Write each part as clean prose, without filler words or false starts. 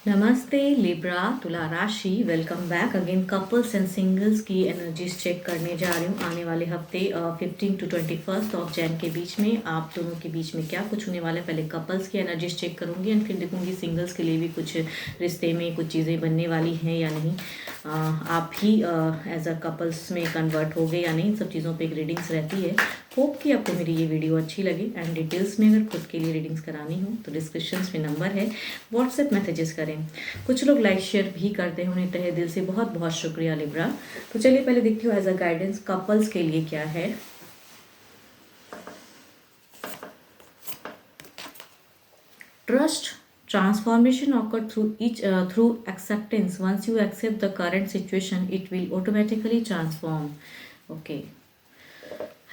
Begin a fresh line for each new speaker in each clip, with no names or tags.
नमस्ते लिब्रा तुला राशि। Welcome back again. Couples and singles की एनर्जीज चेक करने जा रही हूँ आने वाले हफ्ते 15 to 21 ऑफ जैन के बीच में आप दोनों के बीच में क्या कुछ होने वाला है। पहले कपल्स की एनर्जीज चेक करूँगी एंड फिर देखूँगी सिंगल्स के लिए भी कुछ रिश्ते में कुछ चीज़ें बनने वाली हैं या नहीं। आप ही एज अ कपल्स में कन्वर्ट हो गए या नहीं, सब चीज़ों पर एक रीडिंग्स रहती है। होप कि आपको मेरी ये वीडियो अच्छी लगे एंड डिटेल्स में अगर खुद के लिए रीडिंग्स करानी हो तो डिस्क्रिप्शन में नंबर है, व्हाट्सएप मैसेजेस करें। कुछ लोग लाइक शेयर भी करते हैं, उन्हें तहे दिल से बहुत बहुत शुक्रिया लिब्रा। तो चलिए पहले देखती हूँ एज अ गाइडेंस कपल्स के लिए क्या है। Trust transformation occur through acceptance. Once you accept the current situation, it will automatically transform. Okay.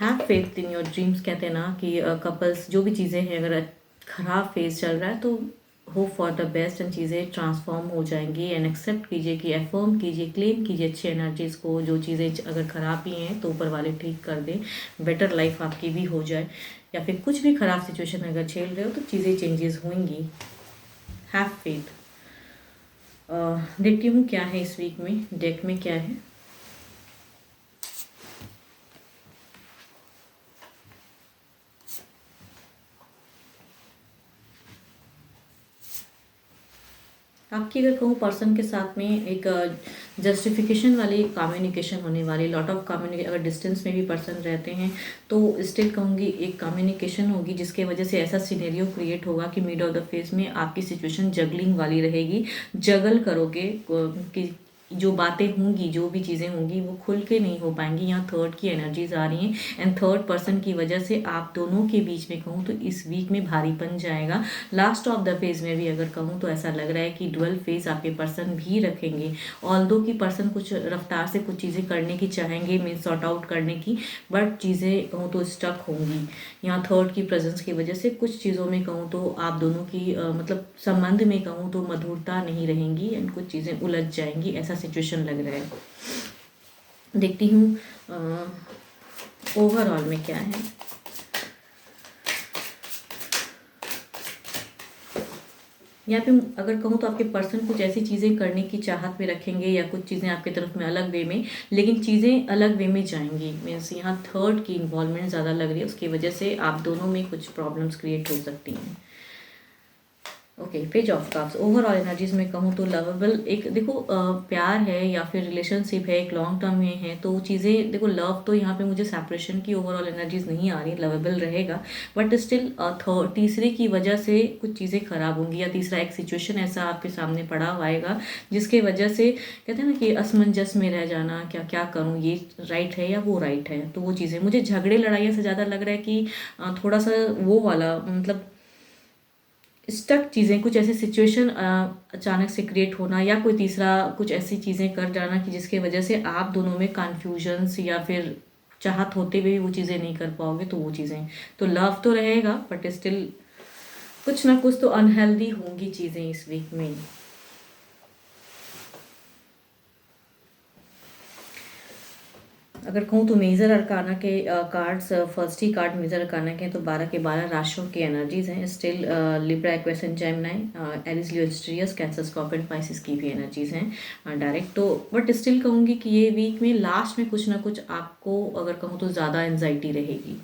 Have faith in your dreams. कहते हैं ना कि कपल्स जो भी चीज़ें हैं, अगर ख़राब फेज चल रहा है तो hope for the best and चीज़ें ट्रांसफॉर्म हो जाएंगी। एंड एक्सेप्ट कीजिए कि एफर्म कीजिए, क्लेम कीजिए अच्छी एनर्जीज़ को। जो चीज़ें अगर ख़राब भी हैं तो ऊपर वाले ठीक कर दें, बेटर लाइफ आपकी भी हो जाए। या फिर कुछ भी ख़राब सिचुएशन अगर झेल रहे हो तो चीज़ें चेंजेस होंगी। Have faith. देखती हूँ क्या है इस वीक में, डेक में क्या है। आपकी अगर कहूँ पर्सन के साथ में एक जस्टिफिकेशन वाली कम्युनिकेशन होने वाली, लॉट ऑफ कम्युनिकेशन। अगर डिस्टेंस में भी पर्सन रहते हैं तो स्टिल कहूँगी एक कम्युनिकेशन होगी जिसके वजह से ऐसा सिनेरियो क्रिएट होगा कि मिड ऑफ द फेज में आपकी सिचुएशन जगलिंग वाली रहेगी। जगल करोगे कि जो बातें होंगी, जो भी चीज़ें होंगी वो खुल के नहीं हो पाएंगी। यहाँ थर्ड की एनर्जीज आ रही हैं एंड थर्ड पर्सन की वजह से आप दोनों के बीच में कहूँ तो इस वीक में भारीपन जाएगा। लास्ट ऑफ द फेज में भी अगर कहूँ तो ऐसा लग रहा है कि डुअल फेज आपके पर्सन भी रखेंगे। ऑल्दो की पर्सन कुछ रफ्तार से कुछ चीज़ें करने की चाहेंगे, मीन सॉर्ट आउट करने की, बट चीज़ें कहूँ तो स्टक होंगी। यहाँ थर्ड की प्रेजेंस की वजह से कुछ चीज़ों में कहूँ तो आप दोनों की मतलब संबंध में कहूँ तो मधुरता नहीं रहेंगी एंड कुछ चीज़ें उलझ जाएंगी, ऐसा सिचुएशन लग रहा है। देखती हूँ ओवरऑल में क्या है। यहाँ पे अगर कहूँ तो आपके पर्सन कुछ ऐसी चीज़ें करने की चाहत में रखेंगे या कुछ चीज़ें आपकी तरफ में अलग वे में, लेकिन चीज़ें अलग वे में जाएंगी। मीन्स यहाँ थर्ड की इन्वॉल्वमेंट ज़्यादा लग रही है, उसकी वजह से आप दोनों में कुछ प्रॉब्लम्स क्रिएट हो सकती हैं। Okay, page of cups. Overall energies में कहूँ तो लवेबल, एक देखो प्यार है या फिर रिलेशनशिप है, एक लॉन्ग टर्म में है तो चीज़ें देखो। लव तो यहाँ पे मुझे सेपरेशन की ओवरऑल एनर्जीज नहीं आ रही, लवेबल रहेगा बट स्टिल तीसरे की वजह से कुछ चीज़ें खराब होंगी या तीसरा एक सिचुएशन ऐसा आपके सामने पड़ा हुआ आएगा जिसके वजह से कहते हैं ना कि असमंजस में रह जाना, क्या क्या करूँ, ये राइट है या वो राइट है। तो वो चीज़ें मुझे झगड़े लड़ाइयों से ज़्यादा लग रहा है कि थोड़ा सा वो वाला मतलब स्टक चीज़ें, कुछ ऐसी सिचुएशन अचानक से क्रिएट होना या कोई तीसरा कुछ ऐसी चीज़ें कर जाना कि जिसके वजह से आप दोनों में कन्फ्यूजन्स या फिर चाहत होते हुए भी वो चीज़ें नहीं कर पाओगे। तो वो चीज़ें तो लव तो रहेगा बट स्टिल कुछ ना कुछ तो अनहेल्दी होंगी चीज़ें इस वीक में। अगर कहूँ तो मेजर अरकाना के कार्ड्स, फर्स्ट ही कार्ड मेजर अरकाना के तो 12 के 12 राशियों की एनर्जीज हैं। Still Libra, Aquarius, Gemini, Aries, Leo, स्ट्रियस, कैंसर, स्कॉर्पियन, पाइसिस की भी एनर्जीज हैं डायरेक्ट। तो बट स्टिल कहूँगी कि ये वीक में लास्ट में कुछ ना कुछ आपको अगर कहूँ तो ज़्यादा एनजाइटी रहेगी।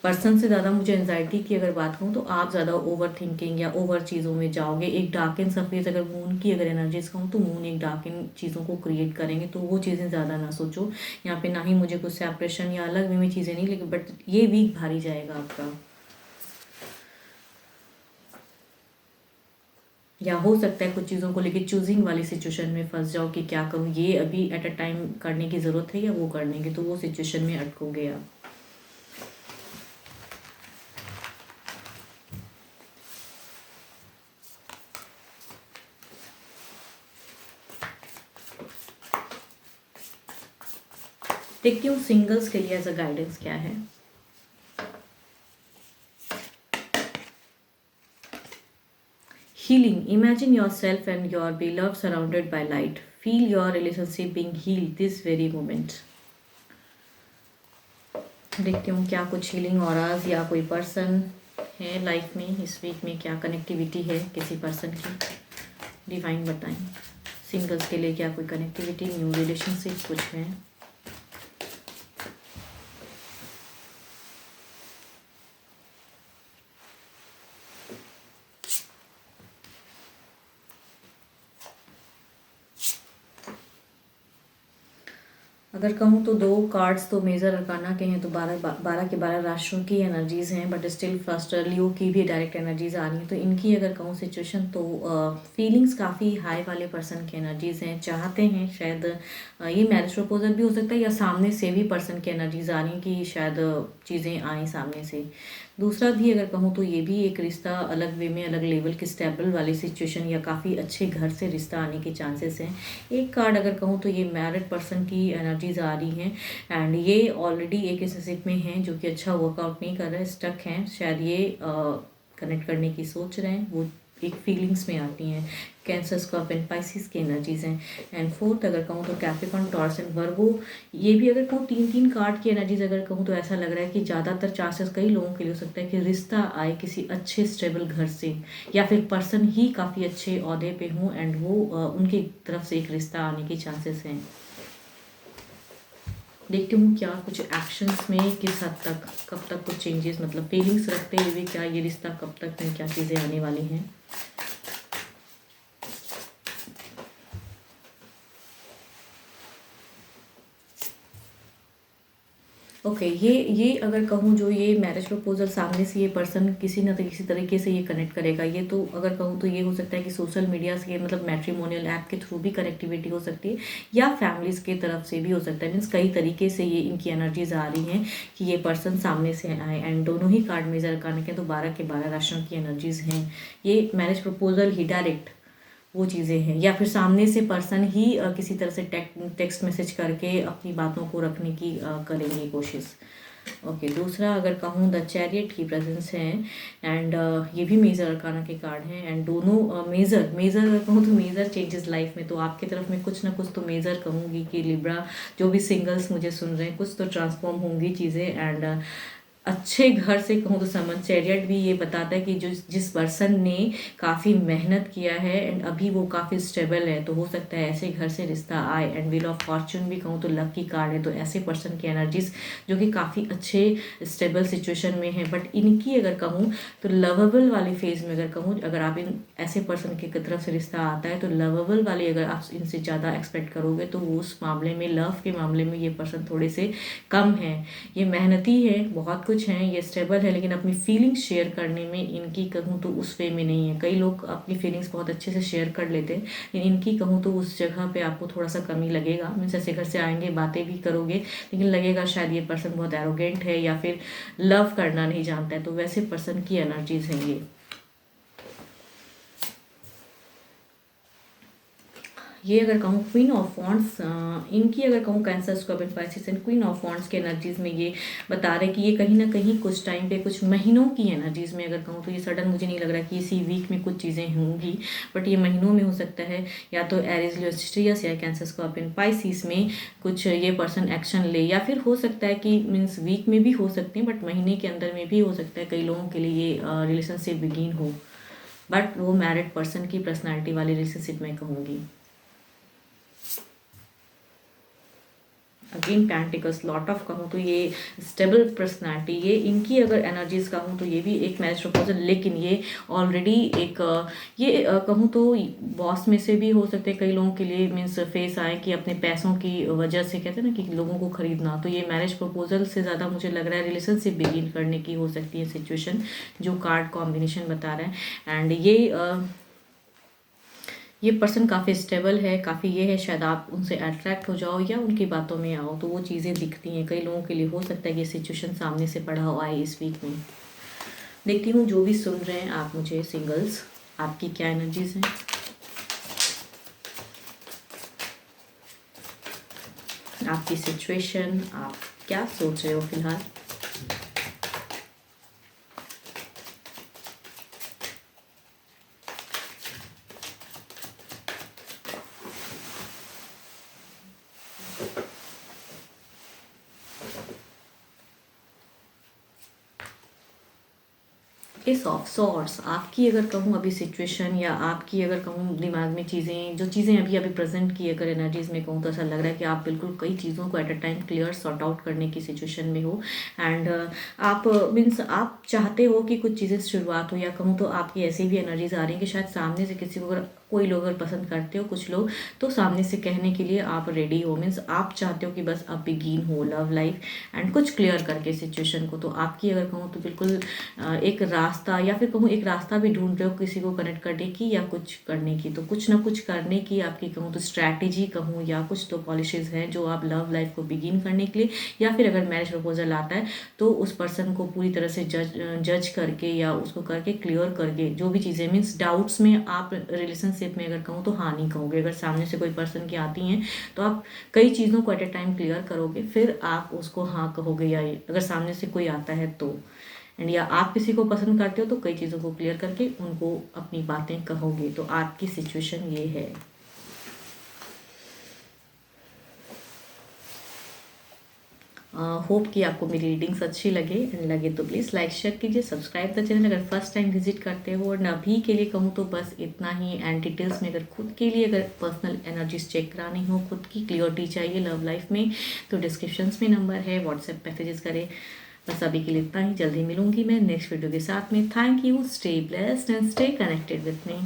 पर्सन से ज़्यादा मुझे एनजाइटी की अगर बात कहूँ तो आप ज़्यादा ओवर थिंकिंग या ओवर चीज़ों में जाओगे। एक डार्क एंड सरफेस, अगर मून की अगर एनर्जीज कहूँ तो मून एक डार्क एंड चीज़ों को क्रिएट करेंगे, तो वो चीज़ें ज़्यादा ना सोचो। यहाँ पे ना ही मुझे कुछ सेपरेशन या अलग वे में चीज़ें नहीं, लेकिन बट ये वीक भारी जाएगा आपका। या हो सकता है कुछ चीज़ों को लेकर चूजिंग वाली सिचुएशन में फंस जाओ कि क्या करूँ, ये अभी एट अ टाइम करने की ज़रूरत है या वो करने की, तो वो सिचुएशन में अटकोगे आप। देखती हूँ सिंगल्स के लिए एज अ गाइडेंस क्या है। Healing. Imagine yourself and your beloved surrounded by light. Feel your relationship being healed this very moment. देखती हूँ क्या कुछ हीलिंग ऑराज या कोई पर्सन है लाइफ में इस वीक में, क्या कनेक्टिविटी है किसी पर्सन की। डिवाइन बताएं सिंगल्स के लिए क्या कोई कनेक्टिविटी, न्यू रिलेशनशिप कुछ है। अगर कहूँ तो 2 कार्ड्स तो मेजर अरकाना के हैं, तो 12 के 12 राशियों की एनर्जीज हैं, बट स्टिल फर्स्ट लियो की भी डायरेक्ट एनर्जीज आ रही हैं। तो इनकी अगर कहूँ सिचुएशन तो फीलिंग्स काफ़ी हाई वाले पर्सन की एनर्जीज हैं, चाहते हैं शायद ये मैरिज प्रपोजल भी हो सकता है, या सामने से भी पर्सन की एनर्जीज आ रही हैं कि शायद चीज़ें आएँ सामने से। दूसरा भी अगर कहूँ तो ये भी एक रिश्ता अलग वे में, अलग लेवल की स्टेबल वाली सिचुएशन या काफ़ी अच्छे घर से रिश्ता आने के चांसेस हैं। एक कार्ड अगर कहूँ तो ये मैरिड पर्सन की एनर्जीज आ रही हैं, एंड ये ऑलरेडी एक रिलेशनशिप में हैं जो कि अच्छा वर्कआउट नहीं कर रहा है, स्टक हैं, शायद ये कनेक्ट करने की सोच रहे हैं, वो एक फीलिंग्स में आती हैं। कैंसर, स्कॉर्पियन, पाइसिस की एनर्जीज हैं। एंड फोर्थ अगर कहूँ तो कैप्रिकॉर्न, टॉरस एंड वर्गो, ये भी अगर कहूँ 3 कार्ड की एनर्जीज अगर कहूँ तो ऐसा लग रहा है कि ज़्यादातर चांसेस कई लोगों के लिए हो सकता है कि रिश्ता आए किसी अच्छे स्टेबल घर से, या फिर पर्सन ही काफ़ी अच्छे ओहदे पे हों एंड वो उनकी तरफ से एक रिश्ता आने के चांसेस हैं। देखती हूँ क्या कुछ एक्शंस में किस हद तक, कब तक कुछ चेंजेस, मतलब फीलिंग्स रखते हुए क्या ये रिश्ता कब तक में क्या चीज़ें आने वाली हैं। ओके ये अगर कहूँ जो ये मैरिज प्रपोजल सामने से ये पर्सन किसी न किसी तरीके से ये कनेक्ट करेगा, ये तो अगर कहूँ तो ये हो सकता है कि सोशल मीडिया से, मतलब मैट्रिमोनियल ऐप के थ्रू भी कनेक्टिविटी हो सकती है, या फैमिलीज़ के तरफ से भी हो सकता है। मीन्स कई तरीके से ये इनकी एनर्जीज आ रही हैं कि ये पर्सन सामने से आए, एंड दोनों ही कार्ड मेजर करने के तो 12 के 12 राशियों की एनर्जीज हैं। ये मैरिज प्रपोजल ही डायरेक्ट वो चीज़ें हैं, या फिर सामने से पर्सन ही किसी तरह से टेक्स्ट मैसेज करके अपनी बातों को रखने की करेंगे कोशिश। ओके दूसरा अगर कहूँ द चैरियट की प्रेजेंस है, एंड ये भी मेजर अरकाना के कार्ड हैं, एंड दोनों मेजर अगर कहूँ तो मेजर चेंजेस लाइफ में, तो आपकी तरफ में कुछ ना कुछ तो मेजर कहूँगी कि लिब्रा जो भी सिंगल्स मुझे सुन रहे हैं, कुछ तो ट्रांसफॉर्म होंगी चीज़ें, एंड अच्छे घर से कहूँ तो समन। चैरियट भी ये बताता है कि जो जिस पर्सन ने काफ़ी मेहनत किया है एंड अभी वो काफ़ी स्टेबल है, तो हो सकता है ऐसे घर से रिश्ता आए। एंड व्हील ऑफ फॉर्चून भी कहूँ तो लकी कार्ड है, तो ऐसे पर्सन की एनर्जीज जो कि काफ़ी अच्छे स्टेबल सिचुएशन में है, बट इनकी अगर कहूँ तो लवेबल वाले फेज में अगर कहूँ, अगर आप इन ऐसे पर्सन की तरफ से रिश्ता आता है तो लवेबल वाली अगर आप इनसे ज़्यादा एक्सपेक्ट करोगे, तो वो उस मामले में, लव के मामले में ये पर्सन थोड़े से कम है। ये मेहनती है, बहुत कुछ हैं, ये स्टेबल है, लेकिन अपनी फीलिंग्स शेयर करने में इनकी कहूँ तो उस वे में नहीं है। कई लोग अपनी फीलिंग्स बहुत अच्छे से शेयर कर लेते हैं, लेकिन इनकी कहूँ तो उस जगह पे आपको थोड़ा सा कमी लगेगा। मीन्स ऐसे घर से आएंगे, बातें भी करोगे, लेकिन लगेगा शायद ये पर्सन बहुत एरोगेंट है या फिर लव करना नहीं जानता है, तो वैसे पर्सन की एनर्जीज हैं ये अगर कहूँ क्वीन ऑफ वॉन्ड्स, इनकी अगर कहूँ cancer, scorpion, Pisces and queen of wands के एनर्जीज में ये बता रहे हैं कि ये कहीं ना कहीं कुछ टाइम पे, कुछ महीनों की एनर्जीज में अगर कहूँ तो ये सडन मुझे नहीं लग रहा कि इसी वीक में कुछ चीज़ें होंगी, बट ये महीनों में हो सकता है। या तो एरीज, लियो, सिस्टियस या कैंसर, स्कॉर्पियन, पाइसिस में कुछ ये पर्सन एक्शन ले, या फिर हो सकता है कि मीन्स वीक में भी हो सकते हैं, बट महीने के अंदर में भी हो सकता है। कई लोगों के लिए ये रिलेशनशिप बिगिन हो, बट वो मैरिड पर्सन की पर्सनैलिटी वाली रिलेशनशिप में कहूँगी। अगेन पेंटिकल्स, लॉट ऑफ कहूँ तो ये स्टेबल पर्सनालिटी, ये इनकी अगर एनर्जीज कहूँ तो ये भी एक मैरिज प्रपोजल, लेकिन ये ऑलरेडी एक ये कहूँ तो बॉस में से भी हो सकते हैं कई लोगों के लिए। मीन्स फेस आए कि अपने पैसों की वजह से, कहते हैं ना कि लोगों को खरीदना, तो ये मैरिज प्रपोजल से ज़्यादा मुझे लग रहा है रिलेशनशिप बिगिन करने की हो सकती है सिचुएशन, जो कार्ड कॉम्बिनेशन बता रहा है। एंड ये पर्सन काफ़ी स्टेबल है, काफ़ी ये है, शायद आप उनसे अट्रैक्ट हो जाओ या उनकी बातों में आओ, तो वो चीज़ें दिखती हैं। कई लोगों के लिए हो सकता है कि ये सिचुएशन सामने से पड़ा हो आए इस वीक में। देखती हूँ जो भी सुन रहे हैं आप मुझे सिंगल्स, आपकी क्या एनर्जीज हैं, आपकी सिचुएशन, आप क्या सोच रहे हो फिलहाल। एस ऑफ सॉर्ट्स, आपकी अगर कहूँ अभी सिचुएशन या आपकी अगर कहूँ दिमाग में चीज़ें जो चीज़ें अभी अभी प्रेजेंट की अगर एनर्जीज में कहूँ तो ऐसा लग रहा है कि आप बिल्कुल कई चीज़ों को at a time clear sort out करने की सिचुएशन में हो। एंड आप मीन्स आप चाहते हो कि कुछ चीज़ें शुरुआत हो, या कहूँ तो आपकी ऐसी भी एनर्जीज आ रही हैं कि शायद सामने से किसी को अगर कोई लोग अगर पसंद करते हो कुछ लोग, तो सामने से कहने के लिए आप रेडी हो। मीन्स आप चाहते हो कि बस अब बिगिन हो लव लाइफ एंड कुछ क्लियर करके सिचुएशन को। तो आपकी अगर कहूँ तो बिल्कुल एक रास्ता, या फिर कहूँ एक रास्ता भी ढूंढ रहे हो किसी को कनेक्ट करने की या कुछ करने की। तो कुछ ना कुछ करने की आपकी कहूँ तो स्ट्रैटेजी कहूँ या कुछ तो पॉलिसीज हैं जो आप लव लाइफ को बिगिन करने के लिए, या फिर अगर मैरिज प्रपोजल आता है तो उस पर्सन को पूरी तरह से जज करके या उसको करके क्लियर करके जो भी चीज़ें मीन्स डाउट्स में आप रिलेशनशिप में अगर कहूँ तो हाँ नहीं कहोगे। अगर सामने से कोई पर्सन की आती हैं तो आप कई चीज़ों को एट ए टाइम क्लियर करोगे, फिर आप उसको हाँ कहोगे, या अगर सामने से कोई आता है तो। एंड या आप किसी को पसंद करते हो तो कई चीज़ों को क्लियर करके उनको अपनी बातें कहोगे। तो आपकी सिचुएशन ये है। होप कि आपको मेरी रीडिंग्स अच्छी लगे, एंड लगे तो प्लीज़ लाइक शेयर कीजिए, सब्सक्राइब द चैनल अगर फर्स्ट टाइम विजिट करते हो। और अभी के लिए कहूँ तो बस इतना ही। एंड डिटेल्स में अगर खुद के लिए अगर पर्सनल एनर्जीज चेक करानी हो, खुद की क्लियरिटी चाहिए लव लाइफ में, तो डिस्क्रिप्शंस में नंबर है, व्हाट्सएप मैसेजेस करें। बस अभी के लिए इतना ही। जल्दी मिलूंगी मैं नेक्स्ट वीडियो के साथ में। Thank you, stay blessed and stay connected with me.